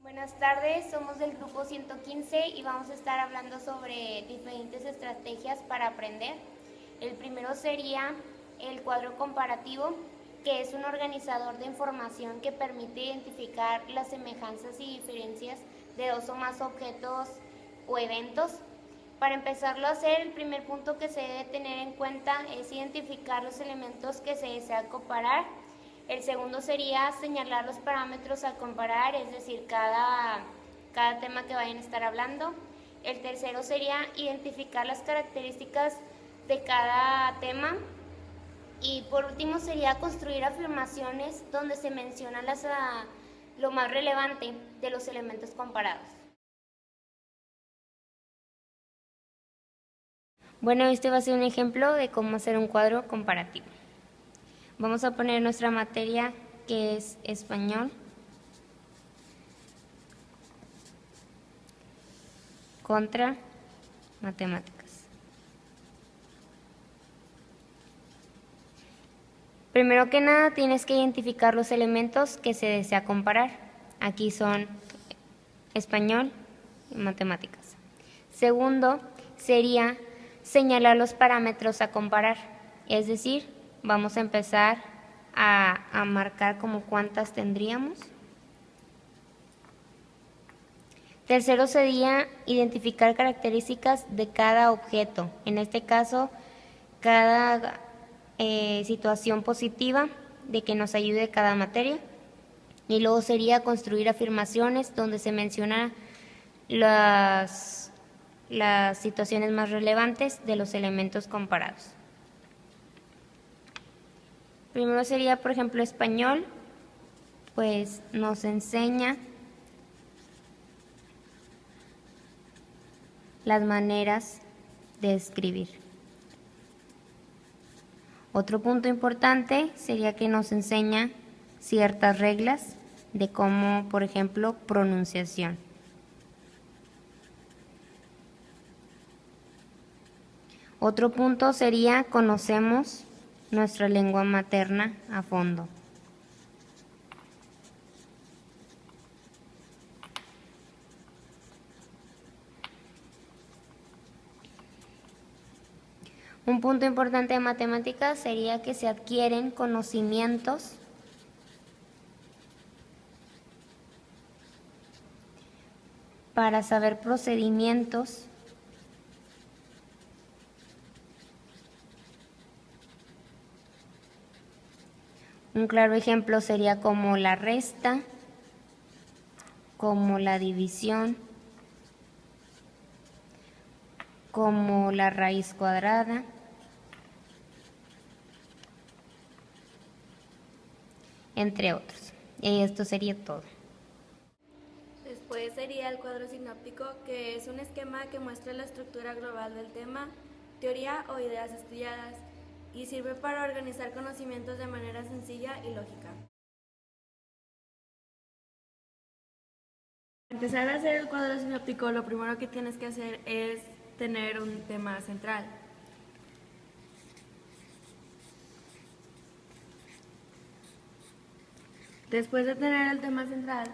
Buenas tardes, somos del grupo 115 y vamos a estar hablando sobre diferentes estrategias para aprender. El primero sería el cuadro comparativo, que es un organizador de información que permite identificar las semejanzas y diferencias de dos o más objetos o eventos. Para empezarlo a hacer, el primer punto que se debe tener en cuenta es identificar los elementos que se desea comparar. El segundo sería señalar los parámetros a comparar, es decir, cada tema que vayan a estar hablando. El tercero sería identificar las características de cada tema. Y por último sería construir afirmaciones donde se menciona lo más relevante de los elementos comparados. Bueno, este va a ser un ejemplo de cómo hacer un cuadro comparativo. Vamos a poner nuestra materia, que es español, contra matemáticas. Primero que nada tienes que identificar los elementos que se desea comparar. Aquí son español y matemáticas. Segundo sería señalar los parámetros a comparar, es decir, vamos a empezar a marcar como cuántas tendríamos. Tercero sería identificar características de cada objeto, en este caso cada situación positiva de que nos ayude cada materia. Y luego sería construir afirmaciones donde se menciona las situaciones más relevantes de los elementos comparados. Primero sería, por ejemplo, español, pues nos enseña las maneras de escribir. Otro punto importante sería que nos enseña ciertas reglas de cómo, por ejemplo, pronunciación. Otro punto sería conocemos nuestra lengua materna a fondo. Un punto importante de matemáticas sería que se adquieren conocimientos para saber procedimientos Un claro ejemplo sería como la resta, como la división, como la raíz cuadrada, entre otros. Y esto sería todo. Después sería el cuadro sinóptico, que es un esquema que muestra la estructura global del tema, teoría o ideas estudiadas, y sirve para organizar conocimientos de manera sencilla y lógica. Para empezar a hacer el cuadro sinóptico, lo primero que tienes que hacer es tener un tema central. Después de tener el tema central,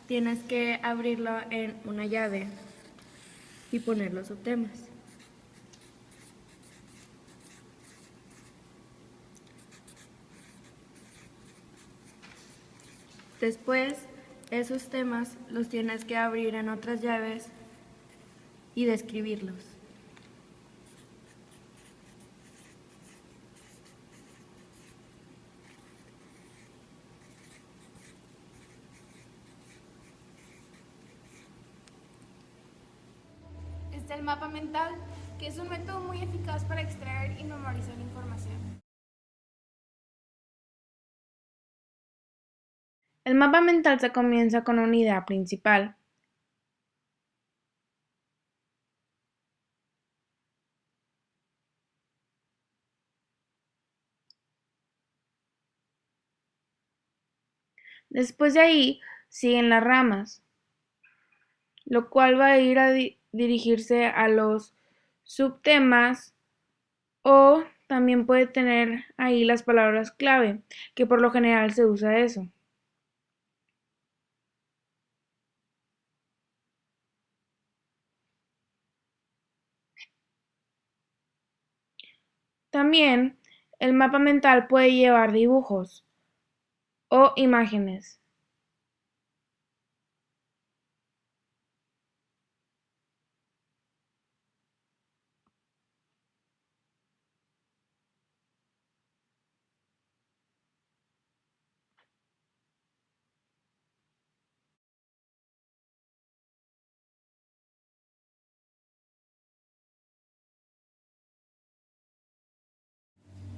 tienes que abrirlo en una llave y poner los subtemas. Después, esos temas los tienes que abrir en otras llaves y describirlos. Está el mapa mental, que es un método muy eficaz para extraer y memorizar información. El mapa mental se comienza con una idea principal. Después de ahí siguen las ramas, lo cual va a ir a dirigirse a los subtemas o también puede tener ahí las palabras clave, que por lo general se usa eso. También, el mapa mental puede llevar dibujos o imágenes.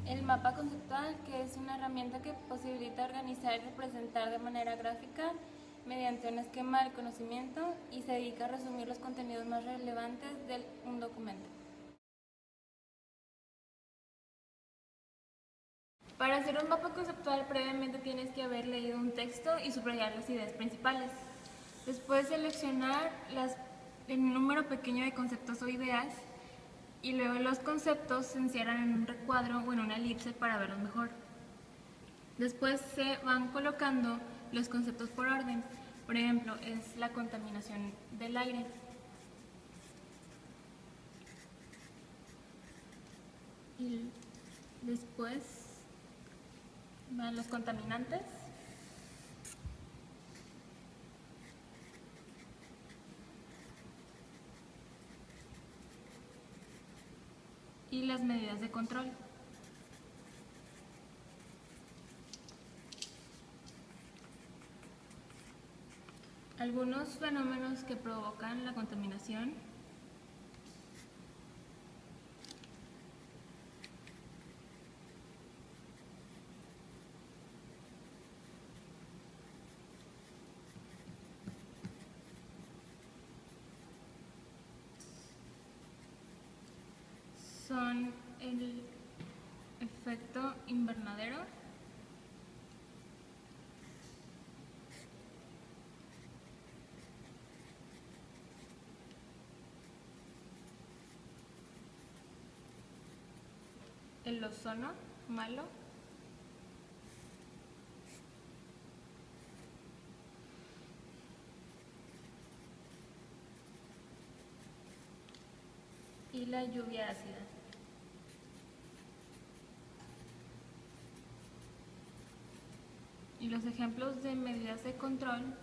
El mapa conceptual, que es una herramienta que posibilita organizar y representar de manera gráfica mediante un esquema del conocimiento y se dedica a resumir los contenidos más relevantes de un documento. Para hacer un mapa conceptual previamente tienes que haber leído un texto y subrayar las ideas principales. Después seleccionar un número pequeño de conceptos o ideas y luego los conceptos se encierran en un recuadro o en una elipse para verlos mejor. Después se van colocando los conceptos por orden. Por ejemplo, es la contaminación del aire. Y después van los contaminantes. Y las medidas de control. Algunos fenómenos que provocan la contaminación son el efecto invernadero, el ozono malo, y la lluvia ácida. Y los ejemplos de medidas de control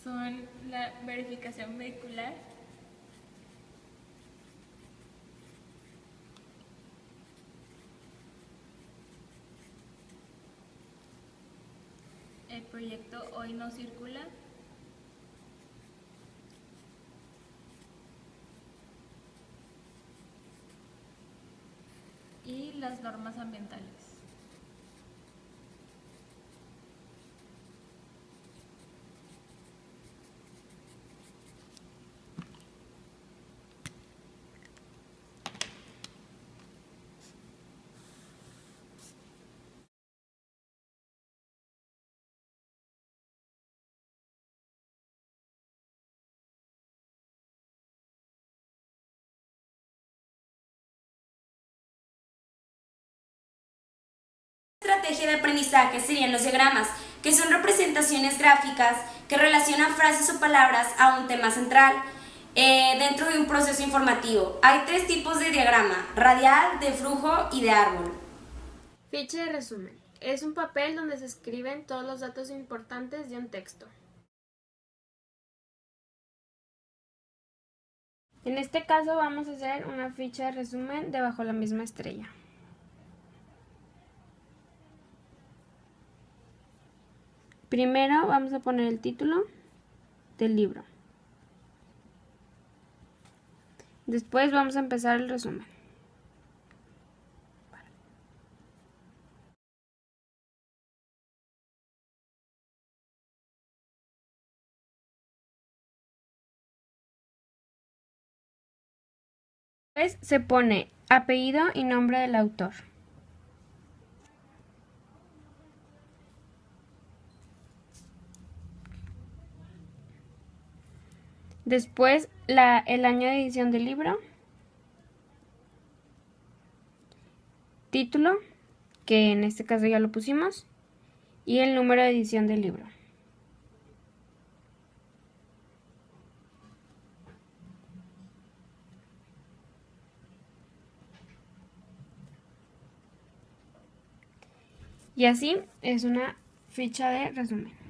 son la verificación vehicular, el proyecto Hoy no circula, y las normas ambientales. Estrategia de aprendizaje serían los diagramas, que son representaciones gráficas que relacionan frases o palabras a un tema central dentro de un proceso informativo. Hay tres tipos de diagrama: radial, de flujo y de árbol. Ficha de resumen. Es un papel donde se escriben todos los datos importantes de un texto. En este caso vamos a hacer una ficha de resumen de Bajo la misma estrella. Primero vamos a poner el título del libro. Después vamos a empezar el resumen. Después se pone apellido y nombre del autor. Después el año de edición del libro, título que en este caso ya lo pusimos, y el número de edición del libro. Y así es una ficha de resumen.